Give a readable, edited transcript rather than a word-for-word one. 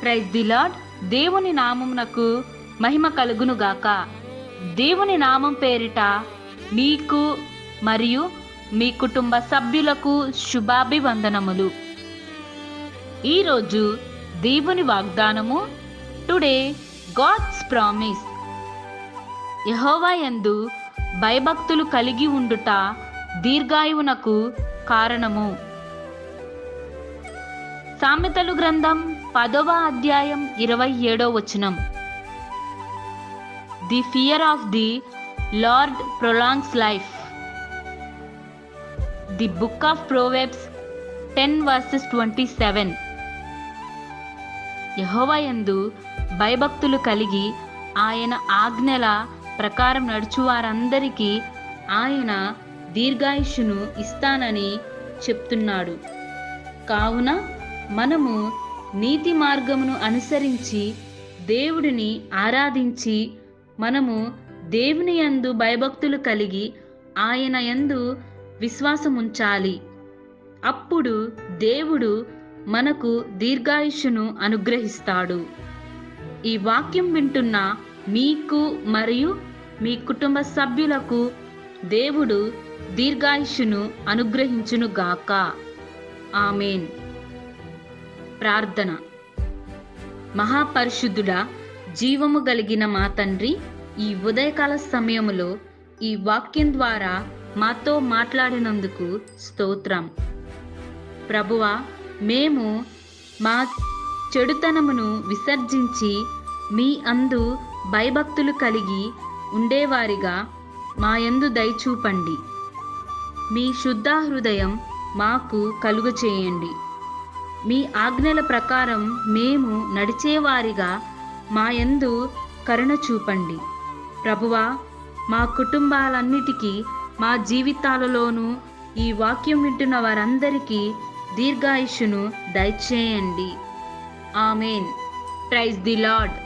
Praise the lord. దేవుని నామమునకు మహిమ కలుగునుగాక. దేవుని నామం పేరిట మీకు మరియు మీ కుటుంబ సభ్యులకు శుభాభివందనములు. ఈరోజు దేవుని వాగ్దానము, టుడే గాడ్స్ ప్రామిస్. యెహోవా యందు భయభక్తులు కలిగి ఉండుట దీర్ఘాయువునకు కారణము. సామెతలు గ్రంథం 10వ అధ్యాయం 27వ వచనం. The fear of the Lord prolongs life. The book of Proverbs 10:27. యెహోవా యందు భయభక్తులు కలిగి ఆయన ఆజ్ఞల ప్రకారం నడుచువారందరికీ ఆయన దీర్ఘాయుష్యును ఇస్తానని చెప్తున్నాడు. కావున మనము నీతి మార్గమును అనుసరించి దేవుడిని ఆరాధించి మనము దేవుని యందు భయభక్తులు కలిగి ఆయన యందు విశ్వాసముంచాలి. అప్పుడు దేవుడు మనకు దీర్ఘాయుష్యును అనుగ్రహిస్తాడు. ఈ వాక్యం వింటున్న మీకు మరియు మీ కుటుంబ సభ్యులకు దేవుడు దీర్ఘాయుష్యును అనుగ్రహించునుగాక. ఆమేన్. ప్రార్థన. మహాపరిశుద్ధుడా, జీవము కలిగిన మా తండ్రి, ఈ ఉదయకాల సమయములో ఈ వాక్యం ద్వారా మాతో మాట్లాడినందుకు స్తోత్రం. ప్రభువా, మేము మా చెడుతనమును విసర్జించి మీ అందు భయభక్తులు కలిగి ఉండేవారిగా మా యందు దయచూపండి. మీ శుద్ధ హృదయం మాకు కలుగచేయండి. మీ ఆజ్ఞల ప్రకారం మేము నడిచేవారిగా మా యందు కరుణ చూపండి. ప్రభువా, మా కుటుంబాలన్నిటికీ, మా జీవితాలలోనూ ఈ వాక్యం వింటున్న వారందరికీ దీర్ఘాయుష్యును దయచేయండి. ఆమేన్. Praise the lord.